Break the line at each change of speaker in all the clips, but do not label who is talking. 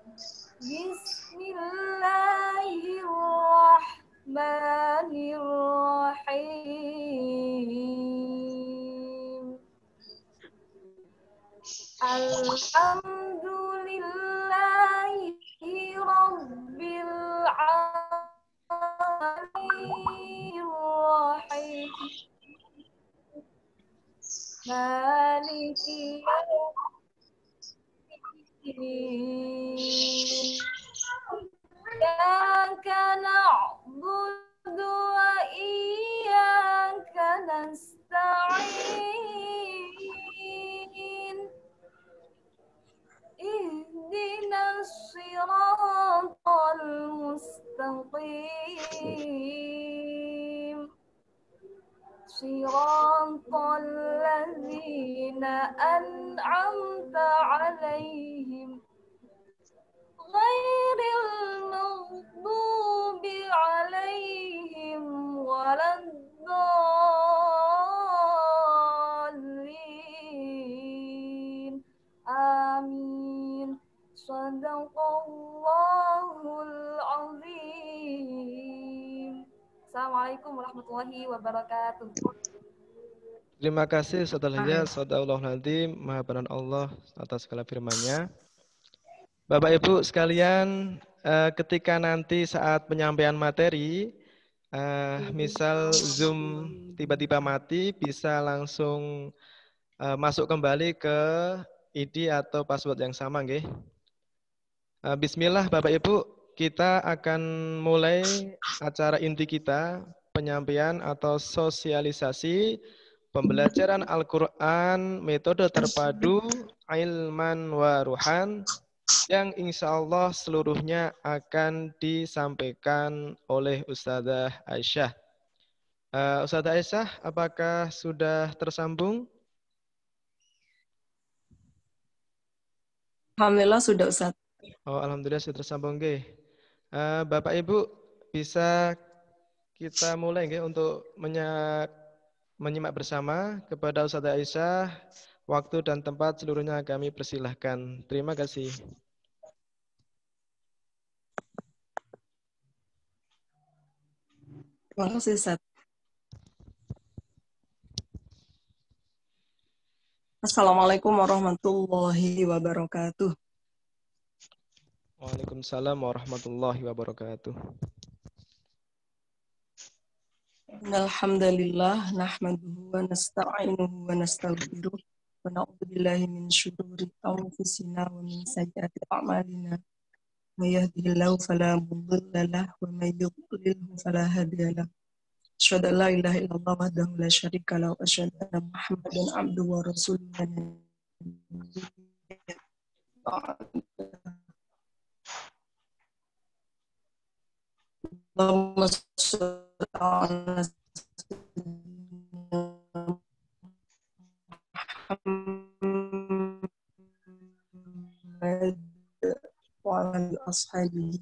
Bismillahirrahmanirrahim. Alhamdulillahi Rabbil Alamin Rahim Maliki Yaumiddin Iyyaka na'budu wa iyyaka nasta'in Ihdinas siratal mustaqim Siratal ladzina an'amta 'alaihim ghairil maghdubi 'alaihim waladdallin. Amin. Shadaqallahul azim. Assalamualaikum warahmatullahi wabarakatuh.
Terima kasih Ustaz Al-Hijaz, Sadaqallahul Azim, Maha Benar Allah atas segala firman-Nya. Bapak Ibu sekalian, ketika nanti saat penyampaian materi, misal Zoom tiba-tiba mati, bisa langsung masuk kembali ke ID atau password yang sama, nggih. Bismillah Bapak Ibu, kita akan mulai acara inti kita, penyampaian atau sosialisasi pembelajaran Al-Quran metode terpadu ilman wa ruhan yang insya Allah seluruhnya akan disampaikan oleh Ustadzah Aisyah. Ustadzah Aisyah, apakah sudah tersambung?
Alhamdulillah sudah Ustaz.
Oh, alhamdulillah sudah tersambung, nggih. Bapak Ibu bisa kita mulai nggih untuk menyimak bersama kepada Ustadzah Aisyah. Waktu dan tempat seluruhnya kami persilahkan. Terima kasih.
Terima kasih Ustaz. Assalamualaikum warahmatullahi wabarakatuh.
Waalaikumsalam warahmatullahi wabarakatuh.
Alhamdulillah nahmaduhu wa nasta'inuhu wa nastaghfiruh wa na'udzu billahi min syururi anfusina wa min sayyiati a'malina. May yahdihillahu fala mudilla lahu wa may yudlilhu fala hadiya lahu. Asyhadu an la ilaha illallah wahdahu la syarika lahu wa asyhadu anna Muhammadan abduhu wa rasuluhu. Allahumma shalli ala Muhammad wa ala ashabihi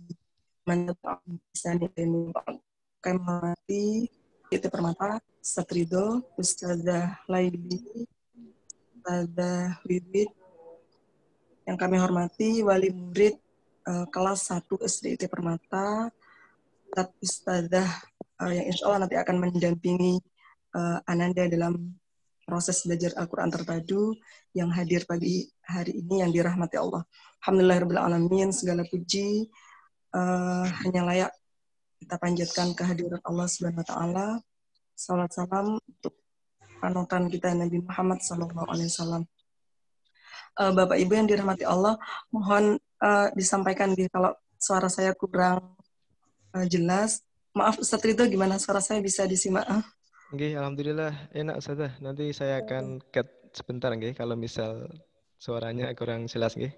man tabi'ahum bi ihsan ila yaumil qiyamah. Kami menghormati Titi Permata, Ustaz Ridho, Ustazah Laili, Ustazah Wibit, yang kami hormati wali murid kelas 1 SD Titi Permata, Ustazah yang insya Allah nanti akan mendampingi Ananda dalam proses belajar Al-Quran terpadu yang hadir pagi hari ini yang dirahmati Allah. Alhamdulillahirrahmanirrahim, segala puji hanya layak kita panjatkan kehadiran Allah Subhanahu wa taala. Salam salam untuk panutan kita Nabi Muhammad SAW. Bapak Ibu yang dirahmati Allah, mohon disampaikan kalau suara saya kurang jelas. Maaf Ustaz Ridho, gimana suara saya bisa disimak?
Nggih, alhamdulillah enak Ustazah. Nanti saya akan cut sebentar nggih kalau misal suaranya kurang jelas nggih.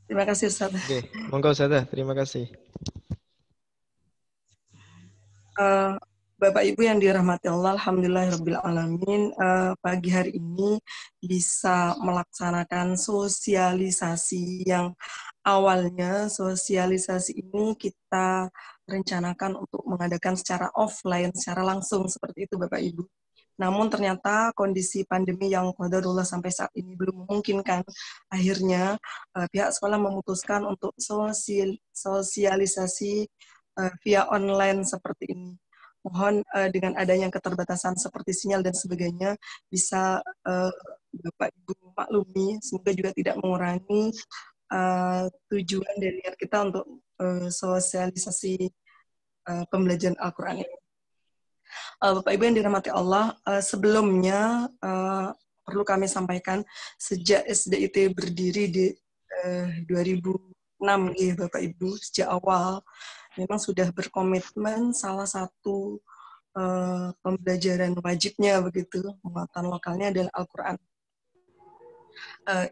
Terima kasih Ustaz.
Nggih, monggo Ustazah, terima kasih.
Bapak Ibu yang dirahmati Allah, alhamdulillahirabbil alamin, pagi hari ini bisa melaksanakan sosialisasi yang awalnya sosialisasi ini kita rencanakan untuk mengadakan secara offline, secara langsung seperti itu Bapak Ibu. Namun ternyata kondisi pandemi yang qadarullah sampai saat ini belum memungkinkan. Akhirnya pihak sekolah memutuskan untuk sosialisasi via online seperti ini. Mohon dengan adanya keterbatasan seperti sinyal dan sebagainya bisa Bapak Ibu maklumi, semoga juga tidak mengurangi tujuan dan niat kita untuk sosialisasi pembelajaran Al-Quran ini. Bapak Ibu yang dirahmati Allah, sebelumnya perlu kami sampaikan sejak SDIT berdiri di 2006 ya Bapak Ibu, sejak awal memang sudah berkomitmen salah satu pembelajaran wajibnya begitu, muatan lokalnya adalah Al-Quran.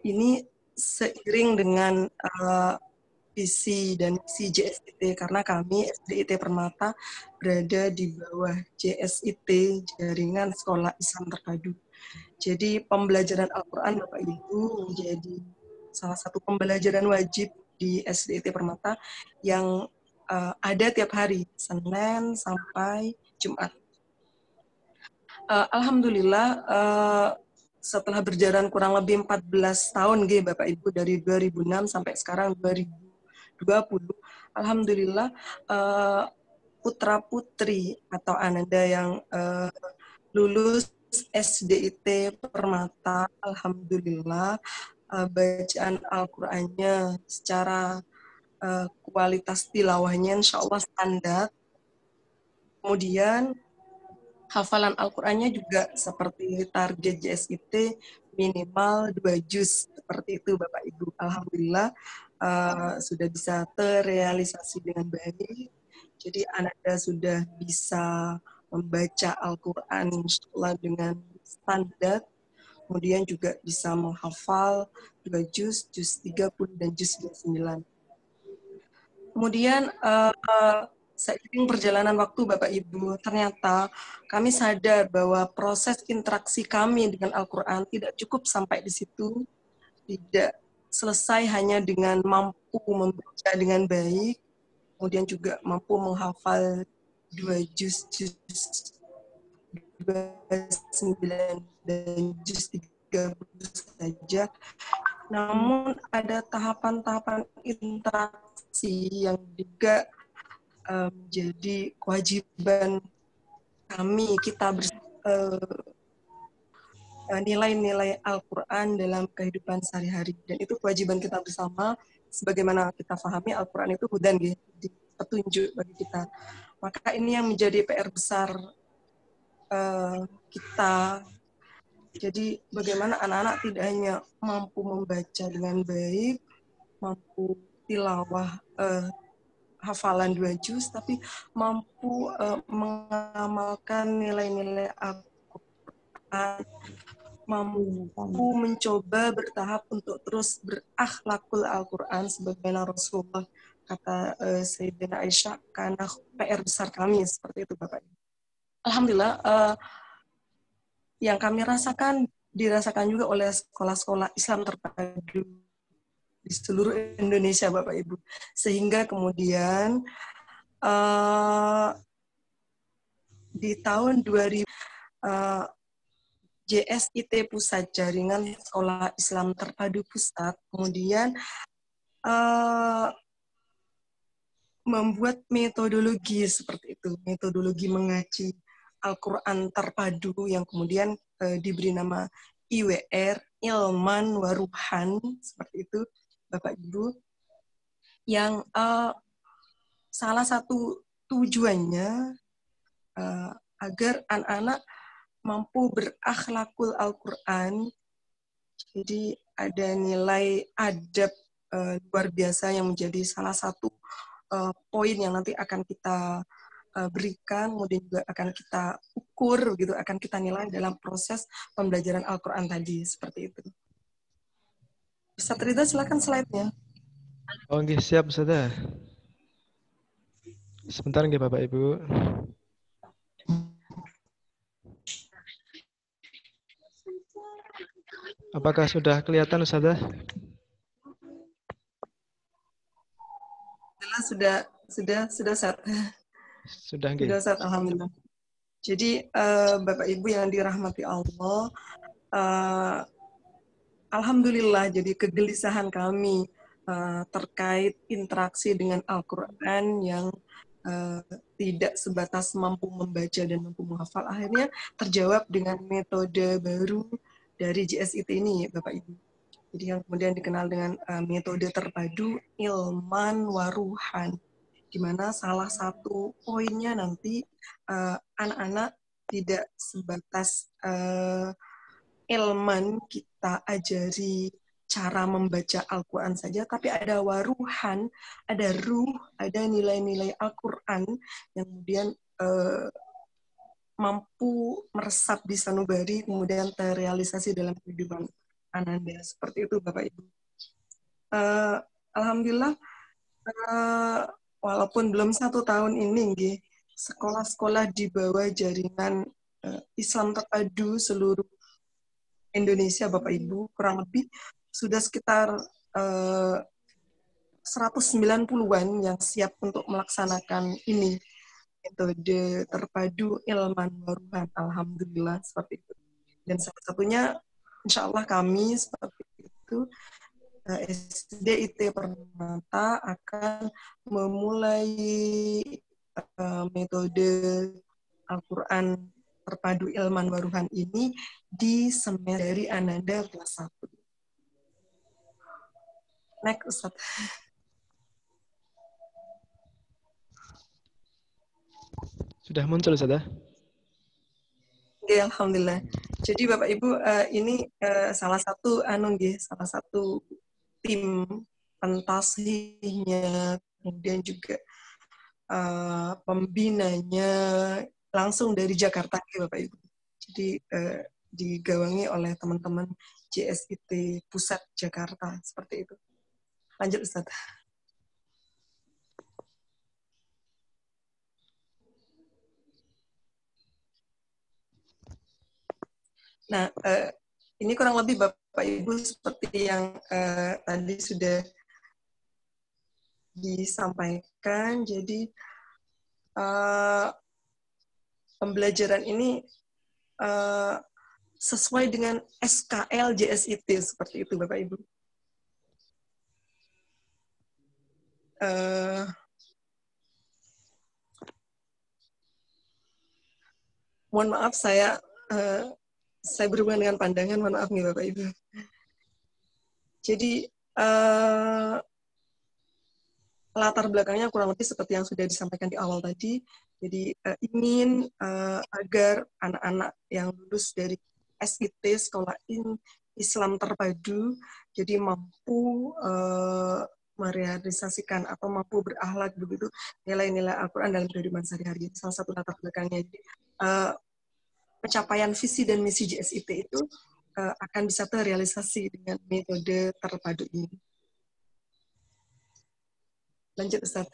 Ini seiring dengan visi dan misi JSIT karena kami SDIT Permata berada di bawah JSIT, Jaringan Sekolah Islam Terpadu. Jadi pembelajaran Al-Quran Bapak Ibu menjadi salah satu pembelajaran wajib di SDIT Permata yang ada tiap hari, Senin sampai Jumat. Alhamdulillah setelah berjalan kurang lebih 14 tahun Bapak Ibu dari 2006 sampai sekarang 2020, alhamdulillah putra-putri atau ananda yang lulus SDIT Permata, alhamdulillah bacaan Al-Qur'annya secara kualitas tilawahnya insya Allah standar. Kemudian hafalan Al-Qur'annya juga seperti target JSIT minimal 2 juz seperti itu Bapak Ibu. Alhamdulillah sudah bisa terrealisasi dengan baik. Jadi Anda sudah bisa membaca Al-Quran insyaAllah dengan standar. Kemudian juga bisa menghafal 2 juz, juz 30 dan juz 29. Kemudian seiring perjalanan waktu Bapak Ibu, ternyata kami sadar bahwa proses interaksi kami dengan Al-Quran tidak cukup sampai di situ, tidak selesai hanya dengan mampu membaca dengan baik, kemudian juga mampu menghafal 2 juz 29 dan juz 30 saja. Namun ada tahapan-tahapan interaksi yang juga menjadi kewajiban kami, kita nilai-nilai Al-Quran dalam kehidupan sehari-hari. Dan itu kewajiban kita bersama, sebagaimana kita pahami Al-Quran itu hudan, petunjuk bagi kita. Maka ini yang menjadi PR besar kita. Jadi bagaimana anak-anak tidak hanya mampu membaca dengan baik, mampu tilawah hafalan 2 juz, tapi mampu mengamalkan nilai-nilai Al-Quran, mampu mencoba bertahap untuk terus berakhlakul Al-Quran sebagaimana Rasulullah kata Sayyidina Aisyah, karena PR besar kami seperti itu Bapak. Alhamdulillah yang kami rasakan dirasakan juga oleh sekolah-sekolah Islam terpadu di seluruh Indonesia Bapak Ibu, sehingga kemudian di tahun 2000 JSIT Pusat, Jaringan Sekolah Islam Terpadu Pusat, kemudian membuat metodologi seperti itu, metodologi mengaji Al-Quran terpadu yang kemudian diberi nama IWR, Ilman Waruhan, seperti itu Bapak Ibu, yang salah satu tujuannya agar anak-anak mampu berakhlakul Al-Quran. Jadi ada nilai adab luar biasa yang menjadi salah satu poin yang nanti akan kita berikan, kemudian juga akan kita ukur, gitu, akan kita nilai dalam proses pembelajaran Al-Quran tadi, seperti itu. Ustaz Ridha, silakan slide-nya.
Oh, nggih, siap, Ustazah. Sebentar nggih Bapak Ibu. Apakah sudah kelihatan Ustazah?
Sudah set.
Sudah nggih.
Sudah set, alhamdulillah. Jadi Bapak Ibu yang dirahmati Allah, alhamdulillah jadi kegelisahan kami terkait interaksi dengan Al-Quran yang tidak sebatas mampu membaca dan mampu menghafal, akhirnya terjawab dengan metode baru dari JSIT ini, Bapak Ibu. Jadi yang kemudian dikenal dengan metode terpadu ilman waruhan, di mana salah satu poinnya nanti anak-anak tidak sebatas ilman kita ajari cara membaca Al-Quran saja, tapi ada waruhan, ada ruh, ada nilai-nilai Al-Quran yang kemudian mampu meresap di sanubari, kemudian terrealisasi dalam kehidupan Ananda. Seperti itu, Bapak Ibu. Alhamdulillah, walaupun belum 1 tahun ini, sekolah-sekolah di bawah jaringan Islam Terpadu seluruh Indonesia, Bapak Ibu, kurang lebih sudah sekitar 190-an yang siap untuk melaksanakan ini, metode terpadu ilman waruhan. Alhamdulillah, seperti itu. Dan salah satunya, insya Allah kami seperti itu, SDIT Permata akan memulai metode Al-Quran terpadu ilman waruhan ini di semester dari Ananda kelas 1. Next, Ustaz.
Sudah muncul, Ustaz ya?
Oke, alhamdulillah. Jadi Bapak Ibu, ini salah satu salah satu tim pentasihnya, kemudian juga pembinanya langsung dari Jakarta, Bapak Ibu. Jadi digawangi oleh teman-teman JSIT Pusat Jakarta, seperti itu. Lanjut, Ustaz. Nah, ini kurang lebih Bapak Ibu seperti yang tadi sudah disampaikan. Jadi pembelajaran ini sesuai dengan SKL JSIT, seperti itu Bapak Ibu. Mohon maaf saya berhubungan dengan pandangan, mohon maaf nih Bapak Ibu. Jadi latar belakangnya kurang lebih seperti yang sudah disampaikan di awal tadi. Jadi ingin agar anak-anak yang lulus dari SIT, Sekolah Islam Terpadu, jadi mampu merealisasikan atau mampu berakhlak begitu nilai-nilai Al-Quran dalam kehidupan sehari-hari. Salah satu latar belakangnya. Jadi, pencapaian visi dan misi JSIT itu akan bisa terrealisasi dengan metode terpadu ini. Lanjut, Ustaz.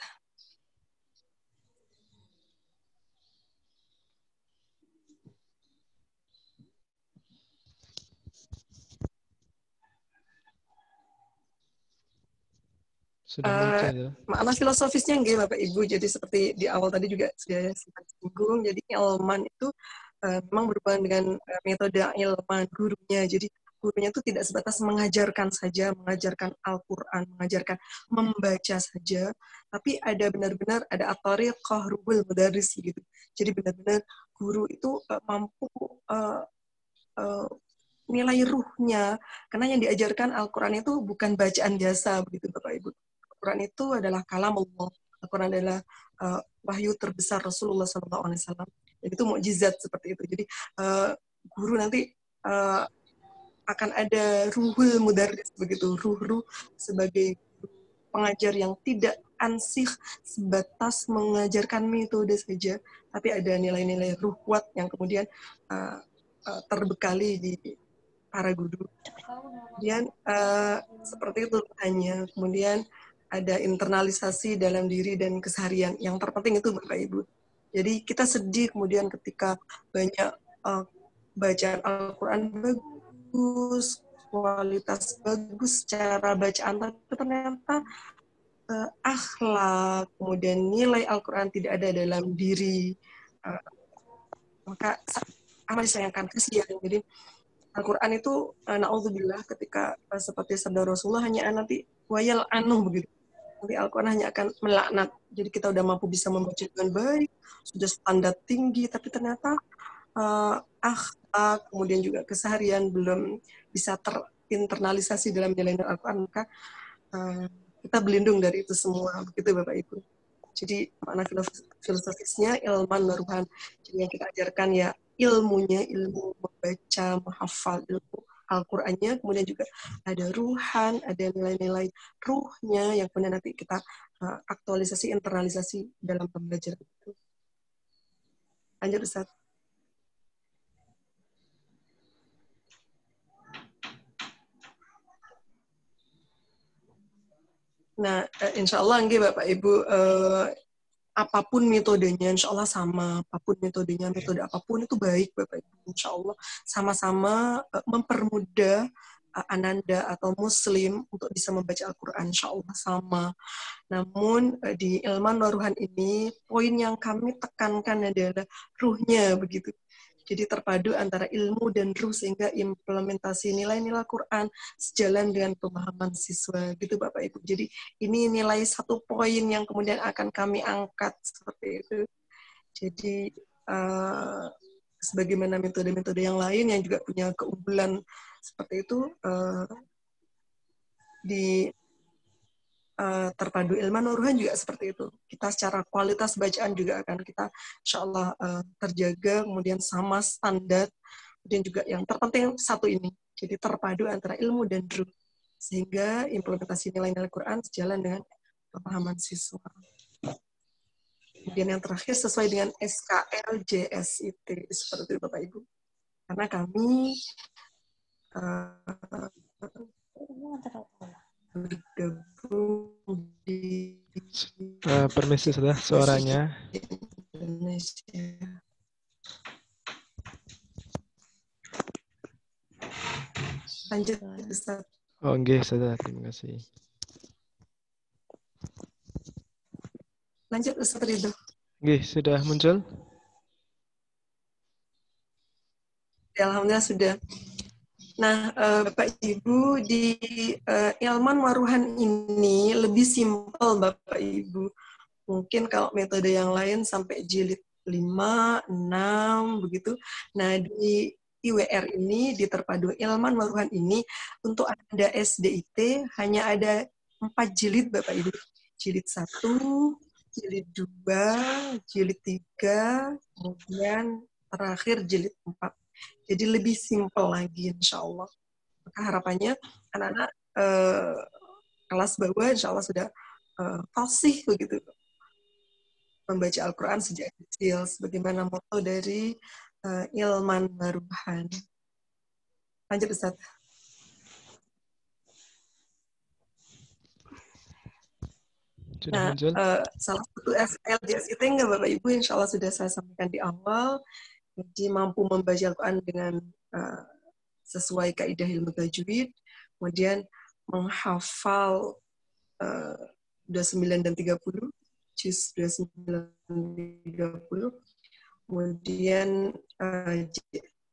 Sudah muncul ya.
Makna filosofisnya nggih Bapak Ibu. Jadi seperti di awal tadi juga sudah sempat singgung. Jadi ilman itu memang berhubungan dengan metode ilman gurunya. Jadi gurunya itu tidak sebatas mengajarkan saja, mengajarkan Al-Quran, mengajarkan membaca saja, tapi ada benar-benar ada at-thariqah ruhul mudarris gitu. Jadi benar-benar guru itu mampu nilai ruhnya, karena yang diajarkan Al-Quran itu bukan bacaan biasa begitu Bapak Ibu. Al-Quran itu adalah kalam Allah. Al-Quran adalah wahyu terbesar Rasulullah SAW. Dan itu mukjizat seperti itu. Jadi guru nanti akan ada ruhul mudarris begitu, ruh-ruh sebagai pengajar yang tidak ansih sebatas mengajarkan metode saja, tapi ada nilai-nilai ruh kuat yang kemudian terbekali di para guru. Kemudian seperti itu hanya. Kemudian ada internalisasi dalam diri dan keseharian. Yang terpenting itu Bapak Ibu. Jadi kita sedih kemudian ketika banyak bacaan Al-Quran bagus, kualitas bagus secara bacaan, tapi ternyata akhlak, kemudian nilai Al-Quran tidak ada dalam diri Maka amat disayangkan, kasihan. Jadi Al-Quran itu na'udzubillah ketika seperti sabda Rasulullah hanya nanti wayal anuh begitu. Nanti Al-Quran hanya akan melaknat. Jadi kita udah mampu bisa membaca dengan baik, sudah standar tinggi, tapi ternyata akhlak, kemudian juga keseharian belum bisa terinternalisasi dalam menjalani Al-Quran, maka kita berlindung dari itu semua, begitu Bapak Ibu. Jadi makna filosofisnya ilman waruhan. Jadi yang kita ajarkan ya ilmunya, ilmu membaca, menghafal, ilmu Al-Qur'annya, kemudian juga ada ruhan, ada nilai-nilai ruhnya yang kemudian nanti kita aktualisasi, internalisasi dalam pembelajaran itu. Lanjut Ustaz. Nah, insya Allah nggih Bapak Ibu, apapun metodenya, insya Allah sama. Apapun metodenya, metode apapun itu baik Bapak Ibu. Insya Allah sama-sama mempermudah Ananda atau Muslim untuk bisa membaca Al-Quran. Insya Allah sama. Namun di ilman waruhan ini, poin yang kami tekankan adalah ruhnya begitu. Jadi terpadu antara ilmu dan ruh sehingga implementasi nilai-nilai Quran sejalan dengan pemahaman siswa gitu Bapak Ibu. Jadi ini nilai satu poin yang kemudian akan kami angkat seperti itu. Jadi sebagaimana metode-metode yang lain yang juga punya keunggulan seperti itu di terpadu ilman waruhan juga seperti itu. Kita secara kualitas bacaan juga akan kita insya Allah terjaga, kemudian sama standar, kemudian juga yang terpenting satu ini, jadi terpadu antara ilmu dan ruh, sehingga implementasi nilai-nilai Quran sejalan dengan pemahaman siswa. Kemudian yang terakhir sesuai dengan SKL JSIT, seperti itu Bapak Ibu. Karena kami bergabung di
permisi sudah suaranya.
Indonesia. Lanjut Ustaz.
Oh nggih, sudah. Terima kasih.
Lanjut Ustaz Ridho.
Nggih, sudah muncul?
Ya, alhamdulillah sudah. Nah, Bapak Ibu, di ilman waruhan ini lebih simpel Bapak Ibu. Mungkin kalau metode yang lain sampai jilid 5, 6, begitu. Nah, di IWR ini, di terpadu ilman waruhan ini, untuk Anda SDIT hanya ada 4 jilid Bapak Ibu. Jilid 1, jilid 2, jilid 3, kemudian terakhir jilid 4. Jadi lebih simpel lagi insya Allah. Maka harapannya anak-anak kelas bawah insya Allah sudah fasih begitu membaca Al-Quran sejak kecil sebagaimana moto dari ilman waruhan. Lanjut Ustaz. Nah, salah satu SLJS itu enggak Bapak Ibu insya Allah sudah saya sampaikan di awal. Jadi mampu membaca Al-Quran dengan sesuai kaidah ilmu tajwid, kemudian menghafal 29 dan 30, juz 29 dan 30, kemudian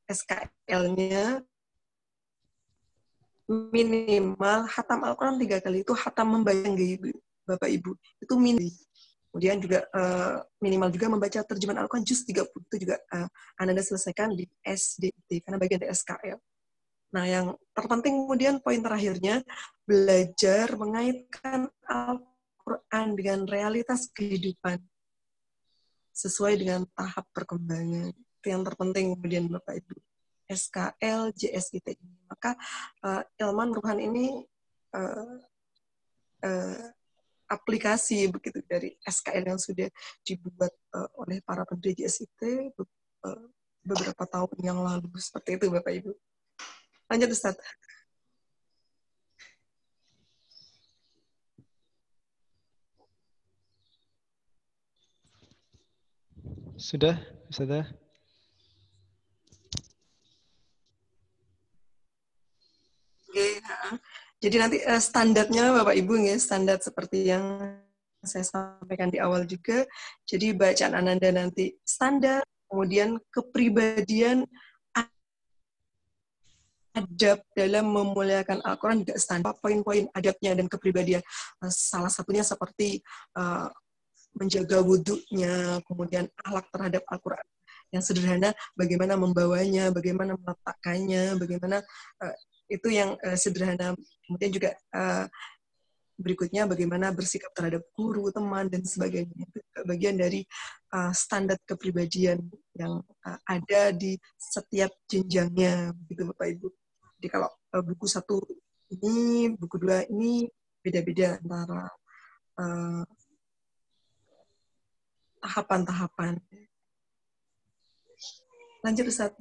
SKL-nya minimal hatam Al-Quran 3 kali, itu hatam membayang Bapak Ibu, itu minimal. Kemudian juga minimal juga membaca terjemahan Al-Quran juz 30, itu juga Anda selesaikan di SDIT, karena bagian dari SKL. Nah, yang terpenting kemudian poin terakhirnya, belajar mengaitkan Al-Quran dengan realitas kehidupan, sesuai dengan tahap perkembangan. Itu yang terpenting kemudian Bapak Ibu. SKL, JSIT ini. Maka ilman waruhan ini aplikasi begitu dari SKL yang sudah dibuat oleh para pendiri JSIT beberapa tahun yang lalu. Seperti itu Bapak Ibu. Lanjut Ustaz.
Sudah, Ustazah?
Oke, jadi nanti standarnya Bapak Ibu ya, standar seperti yang saya sampaikan di awal juga. Jadi bacaan Ananda nanti standar, kemudian kepribadian, adab dalam memuliakan Al-Quran juga standar. Poin-poin adabnya dan kepribadian. Salah satunya seperti menjaga wudhunya, kemudian akhlak terhadap Al-Quran yang sederhana, bagaimana membawanya, bagaimana meletakkannya, bagaimana itu yang sederhana. Kemudian juga berikutnya bagaimana bersikap terhadap guru, teman, dan sebagainya. Itu bagian dari standar kepribadian yang ada di setiap jenjangnya, begitu Bapak Ibu. Jadi kalau buku 1 ini, buku 2 ini beda-beda antara tahapan-tahapan. Lanjut Ustaz.